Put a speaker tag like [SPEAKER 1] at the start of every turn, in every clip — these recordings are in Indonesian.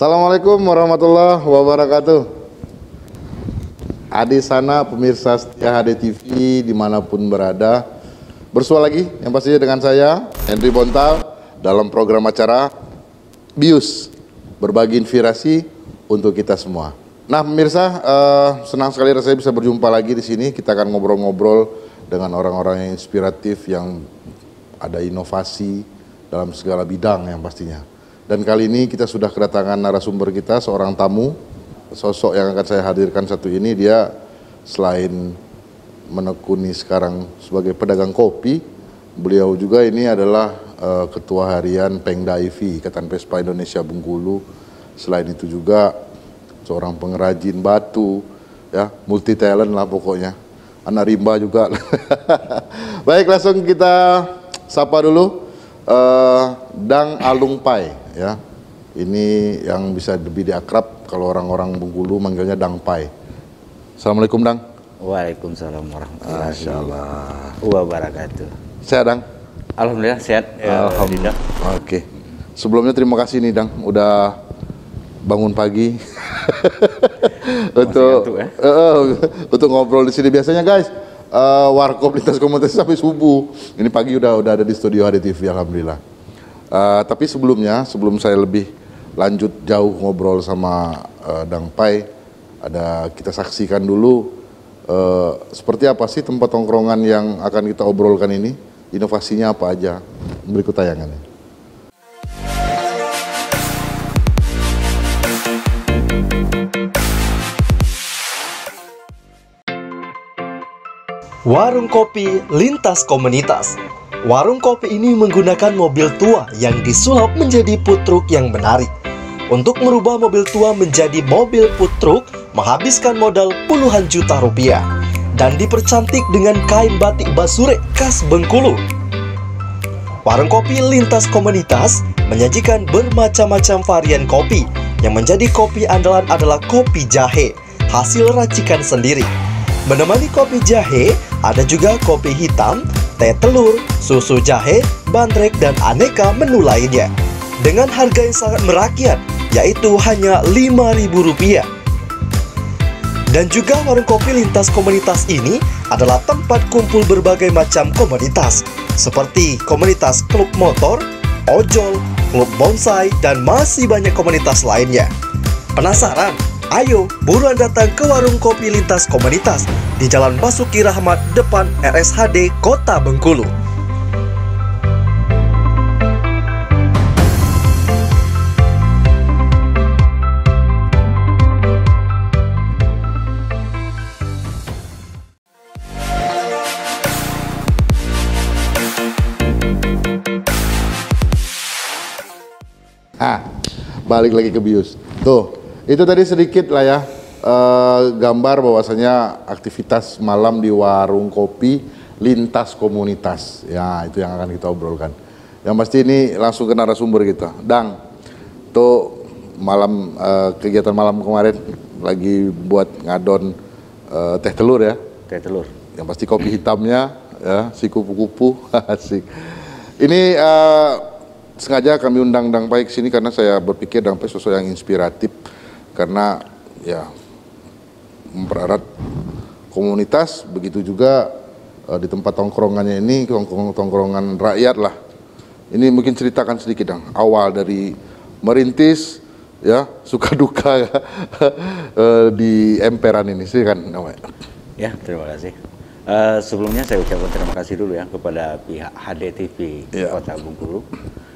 [SPEAKER 1] Assalamualaikum warahmatullahi wabarakatuh. Adi sana pemirsa setia HD TV dimanapun berada, bersua lagi yang pastinya dengan saya Henry Bontal dalam program acara BIUS, berbagi inspirasi untuk kita semua. Nah pemirsa, senang sekali rasanya bisa berjumpa lagi di sini. Kita akan ngobrol-ngobrol dengan orang-orang yang inspiratif, yang ada inovasi dalam segala bidang yang pastinya. Dan kali ini kita sudah kedatangan narasumber kita, seorang tamu, sosok yang akan saya hadirkan satu ini. Dia selain menekuni sekarang sebagai pedagang kopi, beliau juga ini adalah Ketua Harian Pengda IV, Ikatan Vespa Indonesia Bengkulu. Selain itu juga seorang pengrajin batu, ya, multi talent lah pokoknya. Anak rimba juga. Baik, langsung kita sapa dulu Dang Alung Pai. Ya, ini yang bisa lebih diakrab kalau orang-orang Bengkulu manggilnya Dang Pai. Assalamualaikum Dang.
[SPEAKER 2] Waalaikumsalam warahmatullahi wabarakatuh.
[SPEAKER 1] Sehat Dang?
[SPEAKER 2] Alhamdulillah sehat.
[SPEAKER 1] Alhamdulillah. Oke. Sebelumnya terima kasih nih Dang, udah bangun pagi untuk ngobrol di sini. Biasanya guys, warkop lintas komunitas sampai subuh. Ini pagi udah ada di studio HD TV, alhamdulillah. Tapi sebelumnya, sebelum saya lebih lanjut jauh ngobrol sama Dang Pai, kita saksikan dulu seperti apa sih tempat tongkrongan yang akan kita obrolkan ini, inovasinya apa aja. Berikut tayangannya.
[SPEAKER 3] Warung kopi lintas komunitas. Warung kopi ini menggunakan mobil tua yang disulap menjadi food truck yang menarik. Untuk merubah mobil tua menjadi mobil food truck menghabiskan modal puluhan juta rupiah dan dipercantik dengan kain batik basure khas Bengkulu. Warung kopi lintas komunitas menyajikan bermacam-macam varian kopi. Yang menjadi kopi andalan adalah kopi jahe, hasil racikan sendiri. Menemani kopi jahe, ada juga kopi hitam, teh telur, susu jahe, bandrek, dan aneka menu lainnya. Dengan harga yang sangat merakyat, yaitu hanya Rp5.000. Dan juga warung kopi lintas komunitas ini adalah tempat kumpul berbagai macam komunitas, seperti komunitas klub motor, ojol, klub bonsai, dan masih banyak komunitas lainnya. Penasaran? Ayo, buruan datang ke warung kopi lintas komunitas di Jalan Basuki Rahmat depan RSHD Kota Bengkulu.
[SPEAKER 1] Balik lagi ke BIUS. Tuh. Itu tadi sedikit lah ya, gambar bahwasanya aktivitas malam di warung kopi lintas komunitas. Ya, itu yang akan kita obrolkan. Yang pasti ini langsung ke narasumber kita. Dang, tuh malam kegiatan malam kemarin lagi buat ngadon teh telur ya.
[SPEAKER 2] Teh telur.
[SPEAKER 1] Yang pasti kopi hitamnya ya, si kupu-kupu. Asik. Ini sengaja kami undang Dang Pai ke sini karena saya berpikir Dang Pai sosok yang inspiratif. Karena ya mempererat komunitas, begitu juga di tempat tongkrongannya ini, tongkrongan rakyat lah. Ini mungkin ceritakan sedikit Dang, awal dari merintis ya, suka duka ya, di emperan ini sih kan namanya.
[SPEAKER 2] Ya, terima kasih. Sebelumnya saya ucapkan terima kasih dulu ya kepada pihak HD TV Kota Bengkulu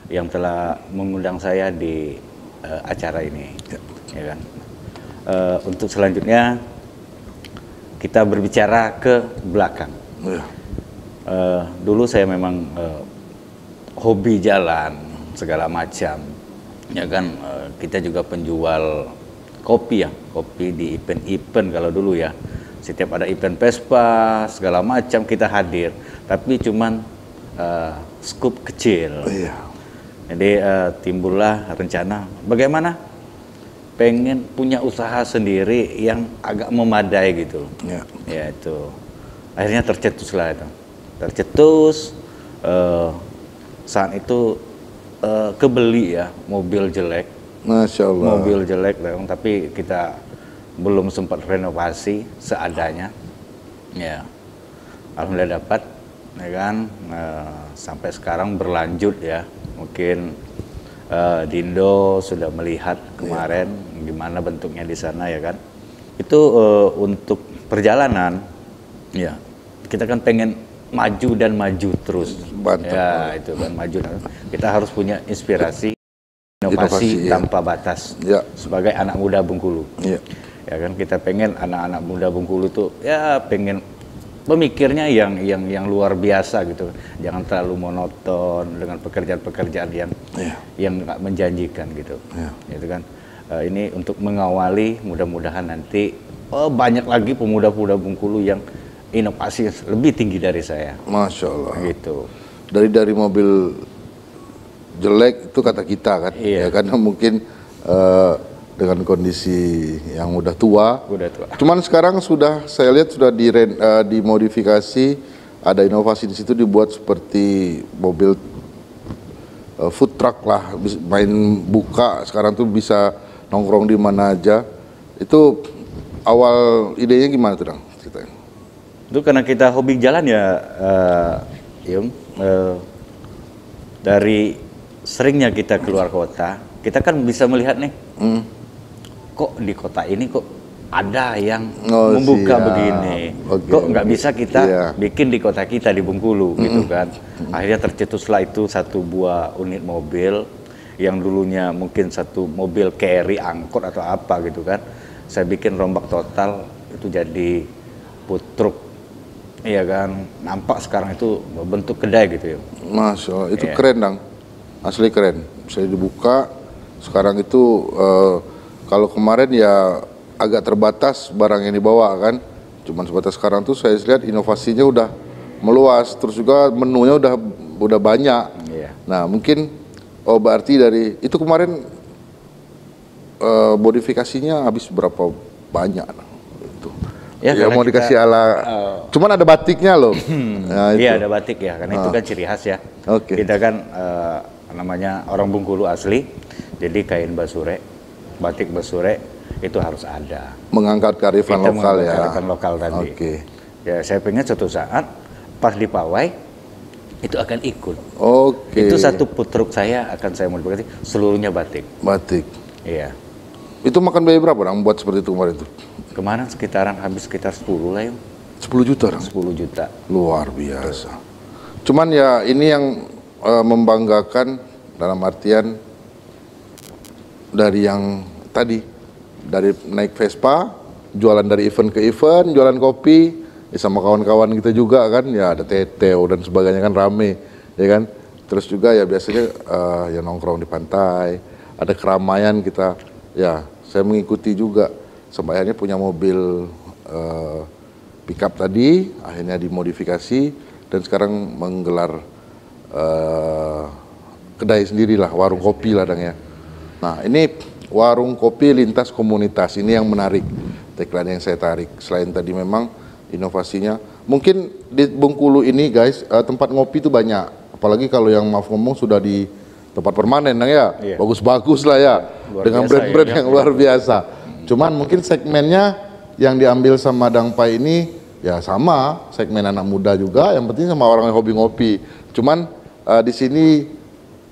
[SPEAKER 2] yang telah mengundang saya di acara ini. Ya kan? Untuk selanjutnya kita berbicara ke belakang. Dulu saya memang hobi jalan segala macam, ya kan. Kita juga penjual kopi ya, kopi di event-event kalau dulu ya. Setiap ada event Vespa segala macam kita hadir, tapi cuman skup kecil. Jadi timbullah rencana bagaimana pengen punya usaha sendiri yang agak memadai gitu. Ya itu akhirnya tercetuslah itu. Tercetus saat itu kebeli ya mobil jelek
[SPEAKER 1] Masya Allah.
[SPEAKER 2] mobil jelek dong, tapi kita belum sempat renovasi seadanya. Ya, alhamdulillah dapat, ya kan. Sampai sekarang berlanjut ya. Mungkin Dindo sudah melihat kemarin gimana bentuknya di sana ya kan. Itu untuk perjalanan, ya kita kan pengen maju dan maju terus.
[SPEAKER 1] Mantap.
[SPEAKER 2] Ya itu kan maju. Kita harus punya inspirasi, inovasi tanpa batas.
[SPEAKER 1] Ya.
[SPEAKER 2] Sebagai anak muda Bengkulu.
[SPEAKER 1] Ya.
[SPEAKER 2] Ya kan kita pengen anak-anak muda Bengkulu tuh ya pengen pemikirnya yang luar biasa gitu. Jangan terlalu monoton dengan pekerjaan-pekerjaan yang nggak menjanjikan gitu.
[SPEAKER 1] Ya.
[SPEAKER 2] Itu kan ini untuk mengawali, mudah-mudahan nanti banyak lagi pemuda-pemuda Bengkulu yang inovasi lebih tinggi dari saya.
[SPEAKER 1] Masya Allah.
[SPEAKER 2] Gitu.
[SPEAKER 1] Dari mobil jelek itu kata kita kan,
[SPEAKER 2] Iya.
[SPEAKER 1] ya karena mungkin dengan kondisi yang udah tua.
[SPEAKER 2] Udah tua.
[SPEAKER 1] Cuman sekarang saya lihat sudah dimodifikasi, ada inovasi di situ dibuat seperti mobil food truck lah, main buka sekarang tuh bisa nongkrong di mana aja. Itu awal idenya gimana tuh, Dang? Ceritain.
[SPEAKER 2] Itu karena kita hobi jalan ya, Yung. Dari seringnya kita keluar kota, kita kan bisa melihat nih, kok di kota ini kok ada yang membuka begini, kok nggak bisa kita bikin di kota kita di Bengkulu gitu kan. Akhirnya tercetuslah itu satu buah unit mobil yang dulunya mungkin satu mobil carry angkot atau apa gitu kan. Saya bikin rombak total itu jadi food truck. Iya kan, nampak sekarang itu bentuk kedai gitu ya.
[SPEAKER 1] Masya Allah, itu keren, Dang. Asli keren. Bisa dibuka. Sekarang itu kalau kemarin ya agak terbatas barang yang dibawa kan. Cuman sebatas sekarang tuh saya lihat inovasinya udah meluas. Terus juga menunya udah banyak.
[SPEAKER 2] Iya.
[SPEAKER 1] Nah mungkin berarti dari itu kemarin modifikasinya habis berapa banyak? Itu. Ya mau dikasih ala. Cuman ada batiknya loh. Nah,
[SPEAKER 2] iya ada batik ya, karena itu kan ciri khas ya. Kita kan namanya orang Bengkulu asli. Jadi kain basure, batik basure itu harus ada.
[SPEAKER 1] Mengangkat kearifan lokal ya.
[SPEAKER 2] Kearifan lokal tadi. Ya saya pengen suatu saat pas di pawai itu akan ikut. Itu satu food truck saya akan saya modifikasi seluruhnya batik.
[SPEAKER 1] Batik.
[SPEAKER 2] Iya.
[SPEAKER 1] Itu makan biaya berapa Dang buat seperti itu kemarin itu?
[SPEAKER 2] Kemarin habis sekitar 10 lah ya.
[SPEAKER 1] 10 juta Dang?
[SPEAKER 2] 10 juta.
[SPEAKER 1] Luar biasa. Cuman ya ini yang membanggakan dalam artian dari yang tadi, dari naik Vespa, jualan dari event ke event, jualan kopi, ya sama kawan-kawan kita juga kan, ya ada teteo dan sebagainya kan rame, ya kan. Terus juga ya biasanya ya nongkrong di pantai, ada keramaian kita, ya saya mengikuti juga. Sampai akhirnya punya mobil pickup tadi, akhirnya dimodifikasi dan sekarang menggelar kedai sendirilah, warung kopi lah Dang ya. Nah ini warung kopi lintas komunitas, ini yang menarik, tagline yang saya tarik. Selain tadi memang inovasinya, mungkin di Bengkulu ini guys tempat ngopi itu banyak, apalagi kalau yang maaf ngomong sudah di tempat permanen Dang ya, bagus-bagus lah ya, dengan brand-brand yang luar biasa. Cuman mungkin segmennya yang diambil sama Dang Pai ini ya sama segmen anak muda juga, yang penting sama orang yang hobi ngopi. Cuman di sini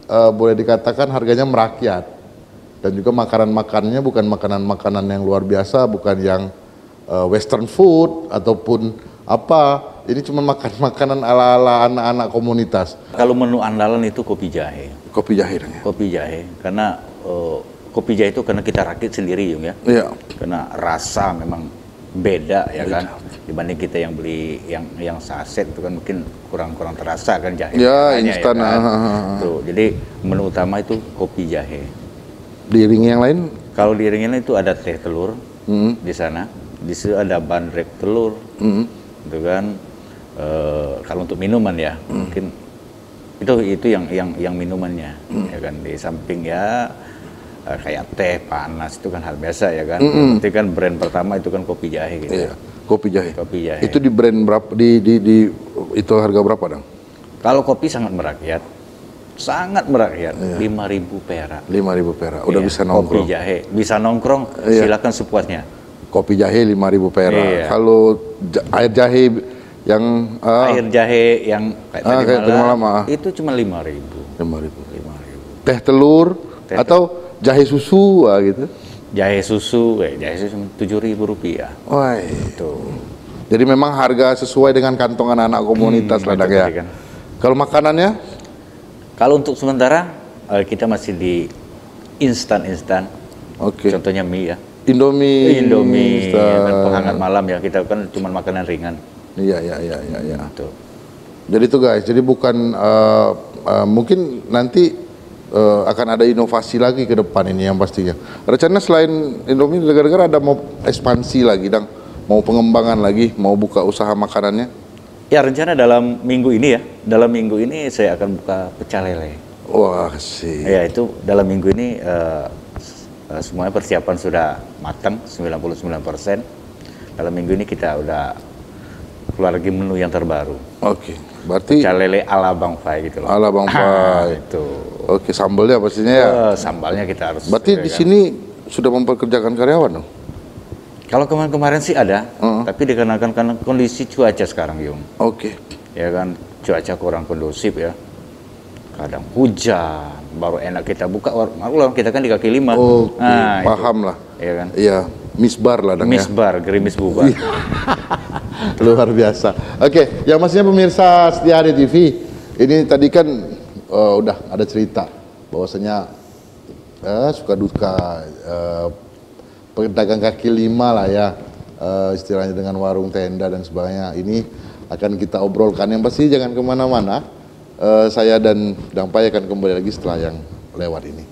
[SPEAKER 1] boleh dikatakan harganya merakyat dan juga makanan-makanannya bukan makanan-makanan yang luar biasa, bukan yang western food ataupun apa. Ini cuma makanan ala-ala anak-anak komunitas.
[SPEAKER 2] Kalau menu andalan itu kopi jahe.
[SPEAKER 1] Kopi jahe ya? Kopi
[SPEAKER 2] jahe, karena kopi jahe itu karena kita rakit sendiri Yung ya.
[SPEAKER 1] Iya.
[SPEAKER 2] Karena rasa memang beda ya kan, dibanding kita yang beli yang saset itu kan mungkin kurang terasa kan jahe.
[SPEAKER 1] Ya instan.
[SPEAKER 2] Ya kan? Tuh, jadi menu utama itu kopi jahe.
[SPEAKER 1] Diiringi yang lain?
[SPEAKER 2] Kalau diiringi itu ada teh telur di sana, di situ ada bandrek telur, gitu kan. Kalau untuk minuman ya mungkin itu yang minumannya, ya kan. Di samping ya kayak teh panas itu kan hal biasa ya kan. Nanti kan brand pertama itu kan kopi jahe gitu.
[SPEAKER 1] Iya, kopi jahe.
[SPEAKER 2] Kopi jahe.
[SPEAKER 1] Itu di brand berapa? Di itu harga berapa Dang?
[SPEAKER 2] Kalau kopi sangat merakyat. sangat merakyat. 5.000 perak.
[SPEAKER 1] 5.000 perak. Udah
[SPEAKER 2] Iya,
[SPEAKER 1] bisa nongkrong.
[SPEAKER 2] Kopi jahe, bisa nongkrong.
[SPEAKER 1] Iya.
[SPEAKER 2] Silakan sepuasnya.
[SPEAKER 1] Kopi jahe 5.000 perak.
[SPEAKER 2] Iya.
[SPEAKER 1] Kalau air jahe yang
[SPEAKER 2] Air jahe yang kayak
[SPEAKER 1] kayak tadi malam,
[SPEAKER 2] itu cuma 5.000.
[SPEAKER 1] 5.000. Teh telur atau jahe susu gitu.
[SPEAKER 2] Jahe susu 7.000 rupiah.
[SPEAKER 1] Wah.
[SPEAKER 2] Tuh.
[SPEAKER 1] Jadi memang harga sesuai dengan kantong anak-anak komunitas lah, Dang,
[SPEAKER 2] itu
[SPEAKER 1] ya.
[SPEAKER 2] tadi kan.
[SPEAKER 1] Kalau makanannya?
[SPEAKER 2] Kalau untuk sementara kita masih di instan.
[SPEAKER 1] Oke.
[SPEAKER 2] Contohnya mie ya.
[SPEAKER 1] Indomie.
[SPEAKER 2] Indomie ya,
[SPEAKER 1] instan.
[SPEAKER 2] kan penghangat malam ya, kita kan cuma makanan ringan.
[SPEAKER 1] Iya.
[SPEAKER 2] Tuh.
[SPEAKER 1] Jadi itu guys, jadi bukan mungkin nanti akan ada inovasi lagi ke depan ini yang pastinya. Rencana selain Indomie, negara-negara ada mau ekspansi lagi, Dang, mau pengembangan lagi, mau buka usaha makanannya?
[SPEAKER 2] Ya rencana dalam minggu ini ya, dalam minggu ini saya akan buka pecel lele.
[SPEAKER 1] Wah sih.
[SPEAKER 2] Ya itu dalam minggu ini semuanya persiapan sudah matang 99%. Dalam minggu ini kita udah keluar lagi menu yang terbaru.
[SPEAKER 1] Oke, berarti
[SPEAKER 2] Pecel lele ala Bang Fai gitu loh.
[SPEAKER 1] ala Bang Fai.
[SPEAKER 2] Itu.
[SPEAKER 1] Oke, sambalnya pastinya ya.
[SPEAKER 2] Sambalnya kita harus.
[SPEAKER 1] Berarti di sini sudah mempekerjakan karyawan dong?
[SPEAKER 2] Kalau kemarin-kemarin sih ada, tapi dikarenakan karena kondisi cuaca sekarang, Yung.
[SPEAKER 1] Oke.
[SPEAKER 2] Ya kan, cuaca kurang kondusif ya. Kadang hujan, baru enak kita buka warung kita kan di kaki lima.
[SPEAKER 1] Oke,
[SPEAKER 2] Nah,
[SPEAKER 1] paham lah.
[SPEAKER 2] Iya kan?
[SPEAKER 1] Iya, misbar lah, Dang, ya.
[SPEAKER 2] Misbar, gerimis bubar.
[SPEAKER 1] Luar biasa. Oke, yang maksudnya pemirsa setia Hari TV, ini tadi kan udah ada cerita bahwasanya suka duka pedagang kaki lima lah ya, istilahnya dengan warung tenda dan sebagainya. Ini akan kita obrolkan. Yang pasti jangan kemana-mana. Saya dan Dang Pai akan kembali lagi setelah yang lewat ini.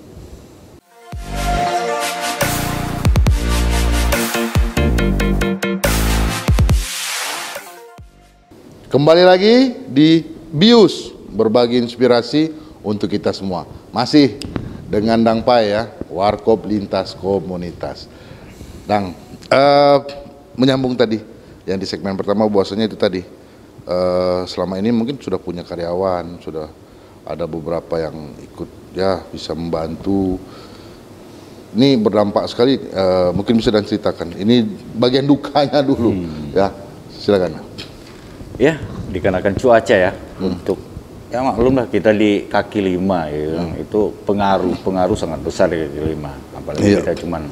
[SPEAKER 1] Kembali lagi di BIUS, berbagi inspirasi untuk kita semua. Masih dengan Dang Pai ya, Warkop Lintas Komunitas. Dang, menyambung tadi yang di segmen pertama, bahwasanya itu tadi selama ini mungkin sudah punya karyawan, sudah ada beberapa yang ikut ya bisa membantu. Ini berdampak sekali, mungkin bisa dan ceritakan. Ini bagian dukanya dulu ya, silakan.
[SPEAKER 2] Ya, dikarenakan cuaca ya, untuk ya maklum lah kita di kaki lima ya, itu pengaruh sangat besar di kaki lima. Apalagi kita cuman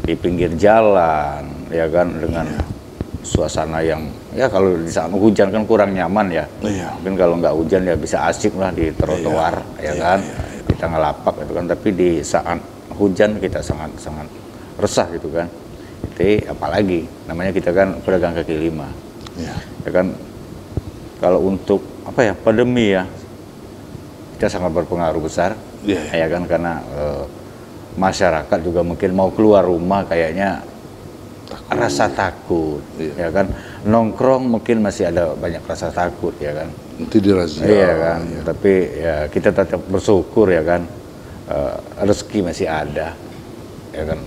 [SPEAKER 2] di pinggir jalan, ya kan, dengan suasana yang ya kalau di saat hujan kan kurang nyaman ya. Mungkin kalau nggak hujan ya bisa asik lah di trotoar, ya kan, kita ngelapak itu kan. Tapi di saat hujan kita sangat resah gitu kan. Jadi apalagi namanya kita kan pedagang kaki lima. Ya kan, kalau untuk apa ya, pandemi ya, kita sangat berpengaruh besar, ya kan, karena masyarakat juga mungkin mau keluar rumah kayaknya rasa takut, ya kan, nongkrong mungkin masih ada banyak rasa takut, ya kan, iya kan, tapi ya kita tetap bersyukur ya kan, rezeki masih ada, ya kan,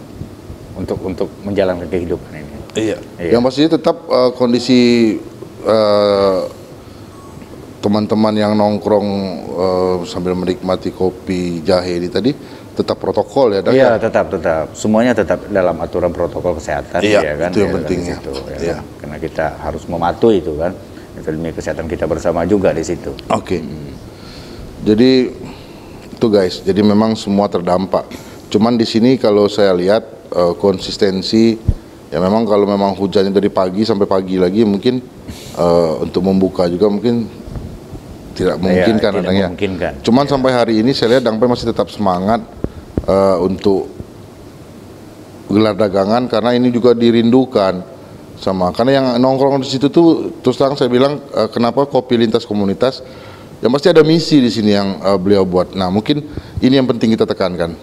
[SPEAKER 2] untuk menjalankan kehidupan ini.
[SPEAKER 1] Iya. Yang pastinya tetap kondisi teman-teman yang nongkrong sambil menikmati kopi jahe ini tadi tetap protokol ya, Dang?
[SPEAKER 2] Iya, tetap. Semuanya tetap dalam aturan protokol kesehatan, ya kan.
[SPEAKER 1] Itu yang
[SPEAKER 2] ya,
[SPEAKER 1] penting
[SPEAKER 2] kan,
[SPEAKER 1] ya.
[SPEAKER 2] Situ, ya kan? Karena kita harus mematuhi itu kan. Itu demi kesehatan kita bersama juga di situ.
[SPEAKER 1] Oke. Jadi itu guys, jadi memang semua terdampak. Cuman di sini kalau saya lihat konsistensi. Ya memang kalau memang hujannya dari pagi sampai pagi lagi mungkin untuk membuka juga mungkin tidak memungkinkan,
[SPEAKER 2] tidak
[SPEAKER 1] ya.
[SPEAKER 2] memungkinkan.
[SPEAKER 1] Cuman sampai hari ini saya lihat Dang Pai masih tetap semangat untuk gelar dagangan karena ini juga dirindukan sama, karena yang nongkrong di situ tuh terus terang saya bilang kenapa kopi lintas komunitas, yang pasti ada misi di sini yang beliau buat. Nah mungkin ini yang penting kita tekankan.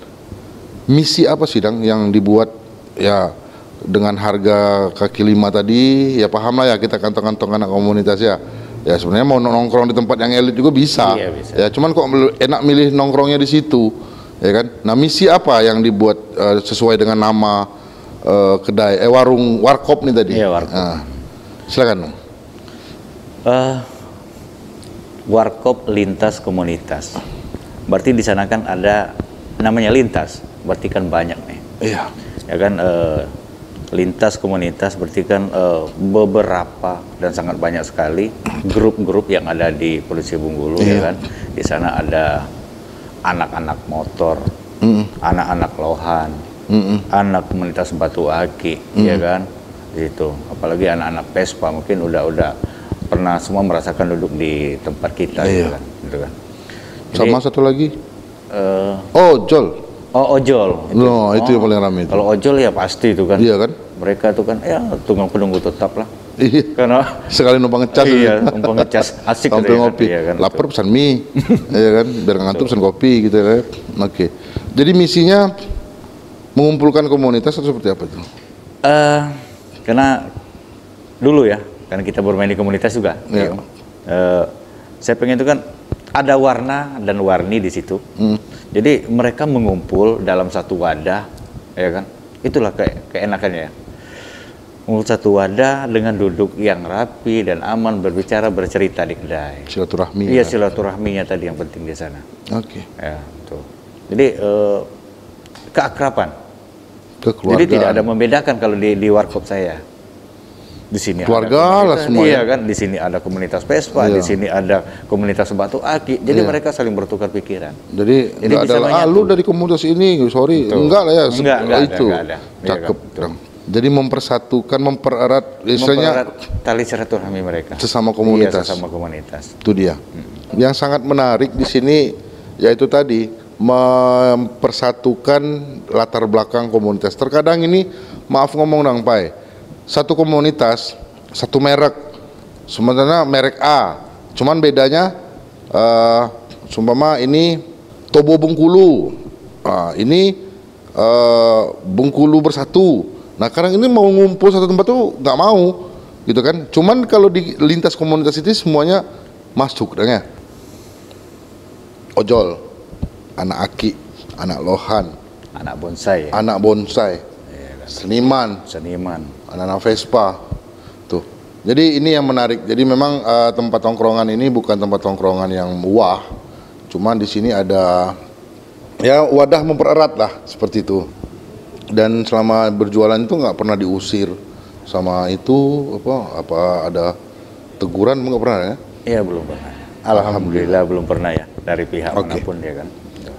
[SPEAKER 1] Misi apa sih, Dang, yang dibuat ya dengan harga kaki lima tadi, ya paham lah ya, kita kantong-kantong anak komunitas ya. Ya sebenarnya mau nongkrong di tempat yang elit juga bisa.
[SPEAKER 2] Iya, bisa.
[SPEAKER 1] Ya cuman kok enak milih nongkrongnya di situ, ya kan. Nah misi apa yang dibuat sesuai dengan nama kedai warung warkop nih tadi?
[SPEAKER 2] Iya, warkop.
[SPEAKER 1] Nah, silakan dong.
[SPEAKER 2] Warkop Lintas Komunitas. berarti di sana kan ada namanya lintas, berarti kan banyak nih.
[SPEAKER 1] Iya.
[SPEAKER 2] Ya kan lintas komunitas berarti kan beberapa dan sangat banyak sekali grup-grup yang ada di Polisi Bengkulu ya kan. Di sana ada anak-anak motor, anak-anak lohan, anak komunitas batu aki, ya kan. Itu apalagi anak-anak Vespa mungkin udah pernah semua merasakan duduk di tempat kita gitu kan. Gitu kan. Jadi,
[SPEAKER 1] sama satu lagi ojol.
[SPEAKER 2] Oh, ojol.
[SPEAKER 1] Itu yang paling ramai itu.
[SPEAKER 2] Kalau ojol ya pasti itu kan.
[SPEAKER 1] Iya kan?
[SPEAKER 2] Mereka tuh kan ya tunggang penunggu tetap lah.
[SPEAKER 1] Iya.
[SPEAKER 2] Karena
[SPEAKER 1] sekali numpang ngecas.
[SPEAKER 2] Iya, numpang ngecas asik
[SPEAKER 1] sampai ngopi.
[SPEAKER 2] Iya kan,
[SPEAKER 1] lapar pesan mie. Iya kan? Biar ngantuk pesan kopi gitu kan. Oke. Jadi misinya mengumpulkan komunitas atau seperti apa itu?
[SPEAKER 2] Karena dulu ya, karena kita bermain di komunitas juga.
[SPEAKER 1] Iya.
[SPEAKER 2] Saya pengen itu kan ada warna dan warni di situ. Jadi mereka mengumpul dalam satu wadah, ya kan? Itulah keenakannya ya. Mengumpul satu wadah dengan duduk yang rapi dan aman, berbicara, bercerita di kedai.
[SPEAKER 1] Silaturahmi.
[SPEAKER 2] Iya, silaturahminya tadi yang penting di sana.
[SPEAKER 1] Oke.
[SPEAKER 2] Ya, tuh. Jadi keakraban.
[SPEAKER 1] Kekeluargaan.
[SPEAKER 2] Jadi tidak ada membedakan kalau di warkop saya. Di sini
[SPEAKER 1] keluarga lah semua.
[SPEAKER 2] Iya kan, di sini ada komunitas Vespa, di sini ada komunitas batu aki. Jadi mereka saling bertukar pikiran.
[SPEAKER 1] Jadi nggak ada lu dari komunitas ini, sorry, enggak lah ya.
[SPEAKER 2] Enggak
[SPEAKER 1] itu.
[SPEAKER 2] ada.
[SPEAKER 1] Cakep. Ya, jadi mempersatukan, mempererat, istilahnya
[SPEAKER 2] tali silaturahmi mereka.
[SPEAKER 1] Sesama komunitas.
[SPEAKER 2] Iya, sesama komunitas.
[SPEAKER 1] Itu dia. Yang sangat menarik di sini yaitu tadi mempersatukan latar belakang komunitas. Terkadang ini, maaf ngomong Dang Pai, satu komunitas, satu merek, sementara merek A, cuman bedanya, sumpama ini Tobo Bengkulu, ini Bengkulu Bersatu. Nah, kadang ini mau ngumpul satu tempat tuh nggak mau, gitu kan? Cuman kalau di lintas komunitas itu semuanya masuk, ya. Ojol, anak aki, anak lohan,
[SPEAKER 2] anak bonsai,
[SPEAKER 1] seniman, anak-anak Vespa, tuh. Jadi ini yang menarik. Jadi memang tempat tongkrongan ini bukan tempat tongkrongan yang wah, cuman di sini ada ya wadah mempererat lah seperti itu. Dan selama berjualan itu nggak pernah diusir sama itu apa ada teguran nggak pernah ya?
[SPEAKER 2] Iya, belum pernah. Alhamdulillah belum pernah ya dari pihak manapun ya kan.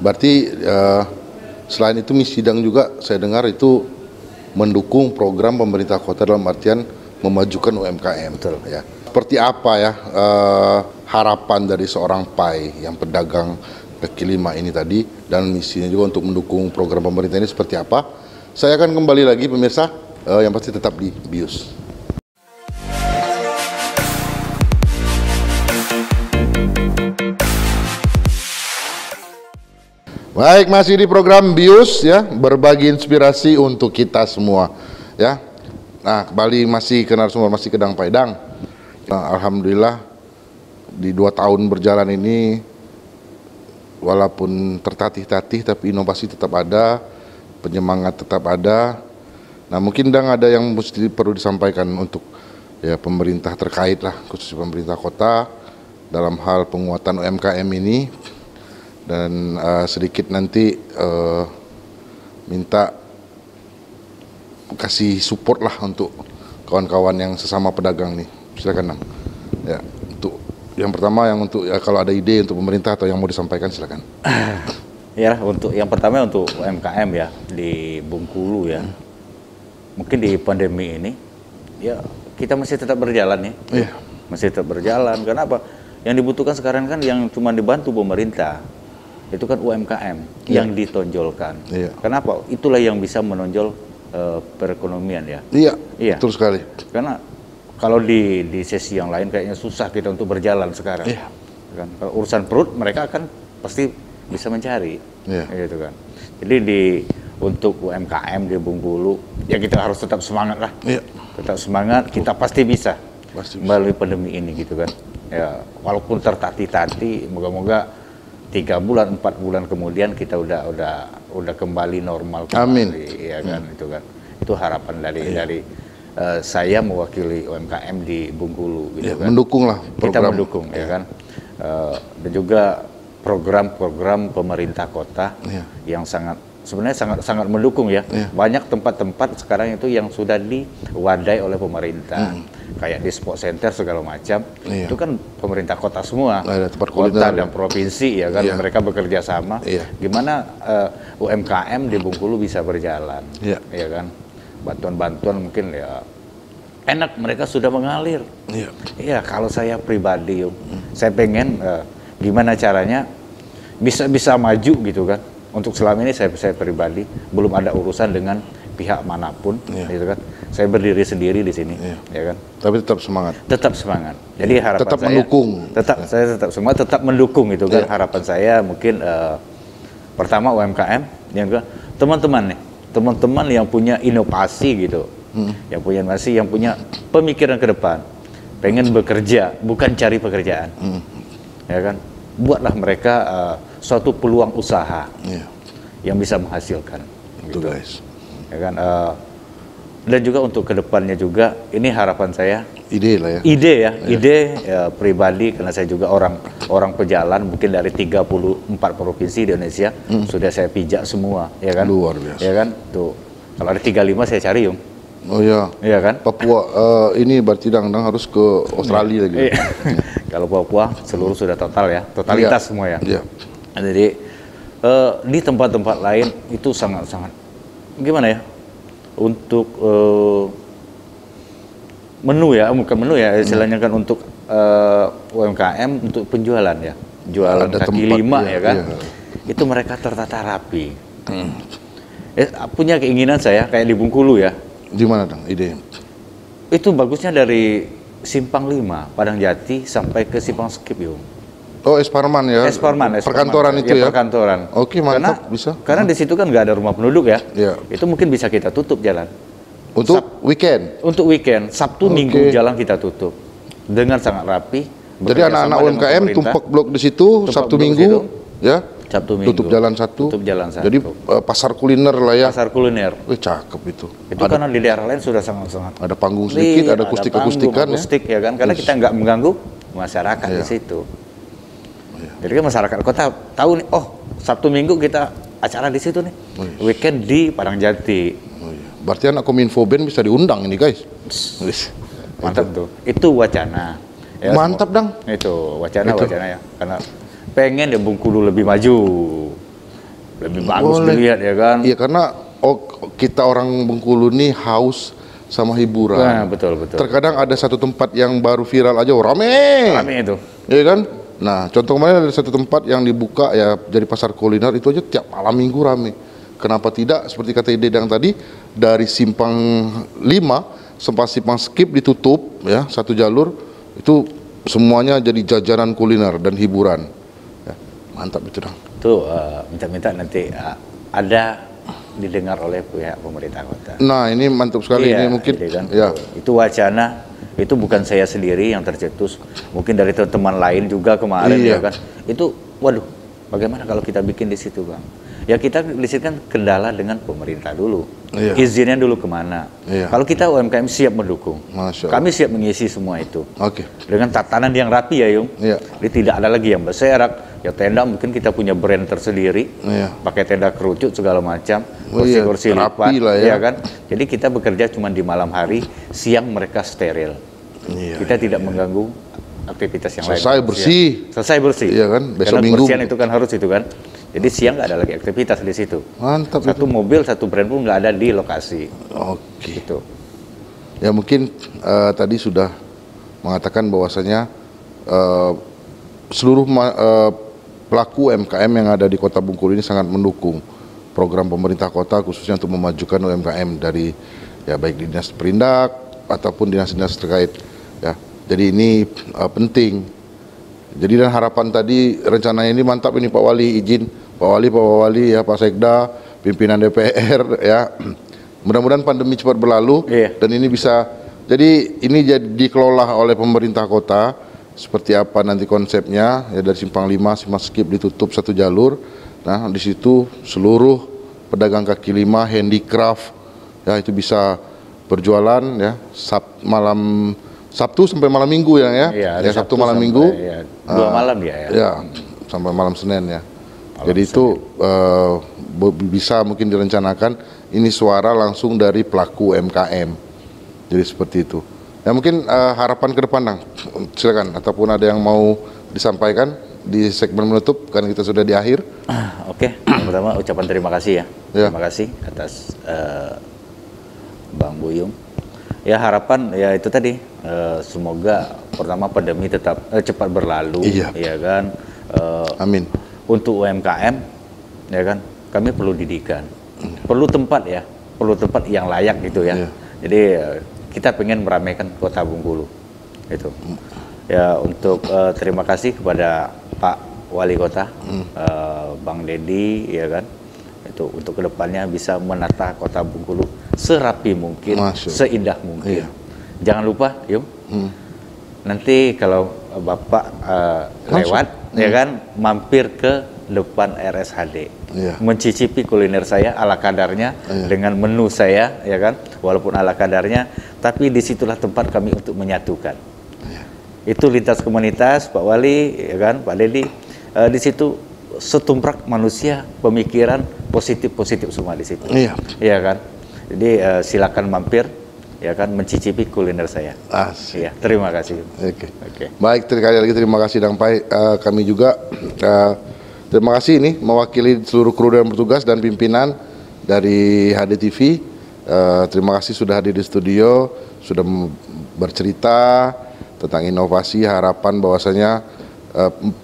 [SPEAKER 1] Berarti selain itu Misi Sidang juga saya dengar itu mendukung program pemerintah kota dalam artian memajukan UMKM.
[SPEAKER 2] Betul.
[SPEAKER 1] Ya. Seperti apa ya harapan dari seorang Pai yang pedagang kaki lima ini tadi dan misinya juga untuk mendukung program pemerintah ini seperti apa? Saya akan kembali lagi pemirsa, yang pasti tetap di BIUS. Baik, masih di program BIUS ya, berbagi inspirasi untuk kita semua ya. Nah, kembali masih ke narasumber, masih ke Dang Pai. Dang, alhamdulillah di 2 tahun berjalan ini walaupun tertatih-tatih tapi inovasi tetap ada, penyemangat tetap ada. Nah, mungkin Dang ada yang mesti perlu disampaikan untuk ya pemerintah terkait lah, khususnya pemerintah kota dalam hal penguatan UMKM ini. Dan sedikit nanti minta kasih support lah untuk kawan-kawan yang sesama pedagang nih. Silakan Dang. Ya, untuk yang pertama yang untuk ya, kalau ada ide untuk pemerintah atau yang mau disampaikan silakan.
[SPEAKER 2] Ya, untuk yang pertama untuk UMKM ya di Bengkulu ya. Mungkin di pandemi ini ya kita masih tetap berjalan ya.
[SPEAKER 1] Iya.
[SPEAKER 2] Masih tetap berjalan. Kenapa? Yang dibutuhkan sekarang kan yang cuma dibantu pemerintah. Itu kan UMKM yang ditonjolkan. Iya. Kenapa? Itulah yang bisa menonjol perekonomian ya.
[SPEAKER 1] Iya.
[SPEAKER 2] Iya.
[SPEAKER 1] Betul sekali.
[SPEAKER 2] Karena kalau di sesi yang lain kayaknya susah kita untuk berjalan sekarang.
[SPEAKER 1] Iya.
[SPEAKER 2] Kan? Kalau urusan perut mereka akan pasti bisa mencari.
[SPEAKER 1] Iya.
[SPEAKER 2] Gitu kan. Jadi untuk UMKM di Bengkulu ya kita harus tetap semangat lah.
[SPEAKER 1] Iya.
[SPEAKER 2] Tetap semangat, kita pasti bisa.
[SPEAKER 1] Pasti bisa.
[SPEAKER 2] Melalui pandemi ini gitu kan. Ya, walaupun tertatih-tatih, moga-moga 3 bulan, 4 bulan kemudian kita udah kembali normal kembali.
[SPEAKER 1] Amin.
[SPEAKER 2] Ya kan, itu kan. Itu harapan dari saya mewakili UMKM di Bengkulu gitu
[SPEAKER 1] Ya,
[SPEAKER 2] kan.
[SPEAKER 1] mendukung lah program.
[SPEAKER 2] Kita mendukung ya kan. Dan juga program-program pemerintah kota yang sebenarnya sangat mendukung ya. Banyak tempat-tempat sekarang itu yang sudah diwadai oleh pemerintah. Kayak di sport center segala macam. Itu kan pemerintah kota semua.
[SPEAKER 1] Tempat
[SPEAKER 2] kota dan provinsi ya kan, mereka bekerja sama. Gimana UMKM di Bengkulu bisa berjalan. Ya kan. Bantuan-bantuan mungkin ya enak, mereka sudah mengalir. Iya, kalau saya pribadi, saya pengen gimana caranya bisa maju gitu kan. Untuk selama ini saya pribadi belum ada urusan dengan pihak manapun, gitu kan. Saya berdiri sendiri di sini, ya kan.
[SPEAKER 1] Tapi tetap semangat.
[SPEAKER 2] Tetap semangat. Jadi harapan
[SPEAKER 1] tetap
[SPEAKER 2] saya
[SPEAKER 1] mendukung.
[SPEAKER 2] Saya tetap semangat, tetap mendukung gitu kan. Harapan saya mungkin pertama UMKM, yang kedua teman-teman yang punya inovasi gitu. Yang punya inovasi, yang punya pemikiran ke depan, pengen bekerja, bukan cari pekerjaan, ya kan? Buatlah mereka suatu peluang usaha yang bisa menghasilkan, gitu.
[SPEAKER 1] Guys.
[SPEAKER 2] Ya kan? Dan juga untuk kedepannya juga, ini harapan saya.
[SPEAKER 1] Ide lah ya.
[SPEAKER 2] Ide pribadi, karena saya juga orang pejalan, mungkin dari 34 provinsi di Indonesia sudah saya pijak semua, ya kan?
[SPEAKER 1] Luar biasa.
[SPEAKER 2] Ya kan? Tuh, kalau ada 35 saya cari,
[SPEAKER 1] Oh ya.
[SPEAKER 2] Iya kan?
[SPEAKER 1] Papua ini berarti Dang harus ke Australia lagi.
[SPEAKER 2] Kalau Papua seluruh sudah total ya, totalitas semua ya. Jadi di tempat-tempat lain itu sangat-sangat gimana ya? Untuk menu ya, bukan menu ya, istilahnya kan untuk UMKM untuk penjualan ya, jualan kaki lima ya kan? Itu mereka tertata rapi. Punya keinginan saya kayak di Bengkulu ya.
[SPEAKER 1] Di mana Dang ide?
[SPEAKER 2] Itu bagusnya dari Simpang 5, Padang Jati sampai ke Simpang Skip,
[SPEAKER 1] Oh, Esparman ya.
[SPEAKER 2] Esparman.
[SPEAKER 1] Perkantoran itu ya.
[SPEAKER 2] Perkantoran.
[SPEAKER 1] Oke, mantap, bisa.
[SPEAKER 2] Karena di situ kan nggak ada rumah penduduk ya.
[SPEAKER 1] Iya.
[SPEAKER 2] Itu mungkin bisa kita tutup jalan.
[SPEAKER 1] Untuk weekend.
[SPEAKER 2] Untuk weekend, Sabtu Minggu jalan kita tutup dengan sangat rapi.
[SPEAKER 1] Jadi anak-anak UMKM tumpak blok di situ Sabtu Minggu, ya.
[SPEAKER 2] Sabtu Minggu.
[SPEAKER 1] Tutup jalan satu.
[SPEAKER 2] Tutup jalan satu.
[SPEAKER 1] Jadi pasar kuliner lah ya.
[SPEAKER 2] Pasar kuliner.
[SPEAKER 1] Cakep itu.
[SPEAKER 2] Itu karena di daerah lain sudah sangat-sangat.
[SPEAKER 1] Ada panggung sedikit, ada akustik-akustikan ya.
[SPEAKER 2] Akustik ya kan, karena kita nggak mengganggu masyarakat di situ. Jadi kan masyarakat kota tahu nih, oh Sabtu Minggu kita acara di situ nih. Weekend di Padang Jati.
[SPEAKER 1] Berarti anak Kominfo Band bisa diundang ini guys.
[SPEAKER 2] Mantap tuh. Itu wacana. Ya,
[SPEAKER 1] mantap Dang.
[SPEAKER 2] Itu wacana ya. Karena pengen ya Bengkulu lebih maju, lebih bagus dilihat ya kan.
[SPEAKER 1] Iya, karena kita orang Bengkulu nih haus sama hiburan.
[SPEAKER 2] Nah, betul.
[SPEAKER 1] Terkadang ada satu tempat yang baru viral aja rame
[SPEAKER 2] itu.
[SPEAKER 1] Iya kan? Nah, contoh kemarin ada satu tempat yang dibuka ya jadi pasar kuliner, itu aja tiap malam minggu rame. Kenapa tidak? Seperti kata ide yang tadi, dari Simpang 5 sampai Simpang Skip ditutup ya, satu jalur, itu semuanya jadi jajanan kuliner dan hiburan. Mantap itu Dang.
[SPEAKER 2] Tuh minta-minta nanti ada didengar oleh pihak pemerintah kota.
[SPEAKER 1] Nah ini mantap sekali, ini mungkin
[SPEAKER 2] kan? Itu wacana, itu bukan saya sendiri yang tercetus, mungkin dari teman-teman lain juga kemarin ya kan. Itu waduh, bagaimana kalau kita bikin di situ Bang? Ya kita di situ kan kendala dengan pemerintah dulu. Izinnya dulu kemana? Kalau kita UMKM siap mendukung, kami siap mengisi semua itu. Dengan tatanan yang rapi ya Jadi tidak ada lagi yang berserak. Ya tenda mungkin kita punya brand tersendiri, pakai tenda kerucut segala macam, kursi-kursi lipat, ya kan. Jadi kita bekerja cuma di malam hari, siang mereka steril. Kita tidak mengganggu aktivitas yang lain. Selesai bersih.
[SPEAKER 1] Iya kan. Besok
[SPEAKER 2] karena
[SPEAKER 1] minggu.
[SPEAKER 2] Kebersihan itu kan harus itu kan. Jadi siang nggak ada lagi aktivitas di situ.
[SPEAKER 1] Mantap.
[SPEAKER 2] Satu mobil, satu brand pun nggak ada di lokasi. Gitu.
[SPEAKER 1] Ya mungkin tadi sudah mengatakan bahwasanya seluruh pelaku UMKM yang ada di Kota Bengkulu ini sangat mendukung program pemerintah kota khususnya untuk memajukan UMKM dari ya baik dinas perindak ataupun dinas-dinas terkait ya. Jadi ini penting. Jadi dan harapan tadi rencananya ini mantap ini Pak Wali, izin Pak Wali ya, Pak Sekda, pimpinan DPR ya. Mudah-mudahan pandemi cepat berlalu dan ini bisa jadi ini dikelola oleh pemerintah kota. Seperti apa nanti konsepnya ya, dari Simpang 5, Simpang Skip ditutup satu jalur. Nah, di situ seluruh pedagang kaki lima, handicraft ya itu bisa berjualan ya Sabtu sampai malam Minggu ya. Ya Sabtu malam Minggu.
[SPEAKER 2] Dua malam ya.
[SPEAKER 1] Ya. sampai malam Senin ya. Jadi itu bisa mungkin direncanakan ini suara langsung dari pelaku UMKM. Jadi seperti itu. Ya mungkin harapan ke depan, Dang. Silakan. Ataupun ada yang mau disampaikan di segmen menutup, kan kita sudah di akhir.
[SPEAKER 2] Oke. Yang pertama ucapan terima kasih ya. Terima kasih atas Bang Buyung. Ya harapan ya itu tadi. Semoga pertama pandemi tetap cepat berlalu.
[SPEAKER 1] Iya.
[SPEAKER 2] Ya kan.
[SPEAKER 1] Amin.
[SPEAKER 2] Untuk UMKM, ya kan, kami perlu didikan, perlu tempat ya, perlu tempat yang layak gitu ya. Jadi kita pengen meramaikan Kota Bengkulu, itu. Ya untuk terima kasih kepada Pak Wali Kota, Bang Dedi, ya kan, itu untuk kedepannya bisa menata Kota Bengkulu serapi mungkin, seindah mungkin. Jangan lupa, Yung, nanti kalau Bapak lewat, ya kan, mampir ke depan RSHD, mencicipi kuliner saya ala kadarnya dengan menu saya, ya kan, walaupun ala kadarnya, tapi disitulah tempat kami untuk menyatukan. Itu lintas komunitas, Pak Wali, ya kan, Pak Dedi, di situ setumprak manusia, pemikiran positif semua di situ, ya kan. Jadi silakan mampir. Ya kan, mencicipi kuliner saya. Ya, terima kasih.
[SPEAKER 1] Oke. Baik, terima kasih Dang Pai. Kami juga terima kasih ini mewakili seluruh kru dan petugas dan pimpinan dari HDTV. Terima kasih sudah hadir di studio, sudah bercerita tentang inovasi, harapan bahwasanya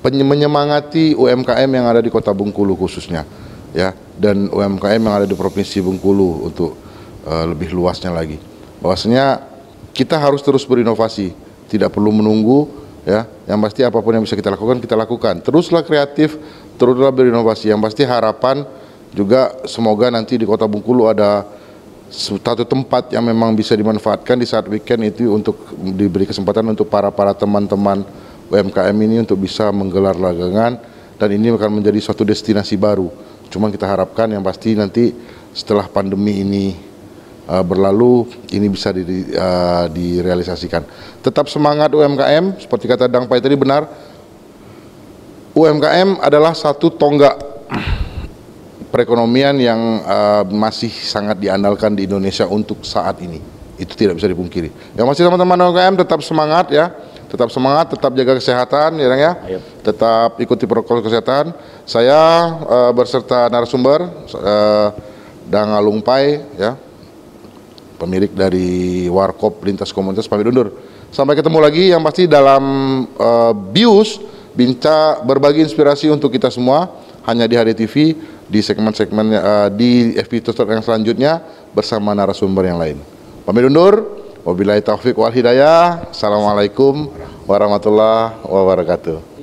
[SPEAKER 1] menyemangati UMKM yang ada di Kota Bengkulu khususnya, ya, dan UMKM yang ada di Provinsi Bengkulu untuk lebih luasnya lagi. Bahwasanya kita harus terus berinovasi, tidak perlu menunggu, ya. Yang pasti apapun yang bisa kita lakukan. Teruslah kreatif, teruslah berinovasi. Yang pasti harapan juga semoga nanti di Kota Bengkulu ada satu tempat yang memang bisa dimanfaatkan di saat weekend itu untuk diberi kesempatan untuk para teman-teman UMKM ini untuk bisa menggelar dagangan, dan ini akan menjadi suatu destinasi baru. Cuma kita harapkan yang pasti nanti setelah pandemi ini berlalu, ini bisa direalisasikan. Tetap semangat UMKM, seperti kata Dang Pai tadi benar, UMKM adalah satu tonggak perekonomian yang masih sangat diandalkan di Indonesia untuk saat ini. Itu tidak bisa dipungkiri. Yang masih teman-teman UMKM tetap semangat ya, tetap semangat, tetap jaga kesehatan ya, tetap ikuti protokol kesehatan. Saya berserta narasumber Dang Alung Pai ya, pemilik dari Warkop Lintas Komunitas, pamit undur. Sampai ketemu lagi yang pasti dalam BIUS, Bincang berbagi inspirasi untuk kita semua, hanya di HDTV, di segmen-segmen di FB Talk yang selanjutnya bersama narasumber yang lain. Pamit undur. Wabillahi taufiq wal hidayah. Assalamualaikum warahmatullahi wabarakatuh.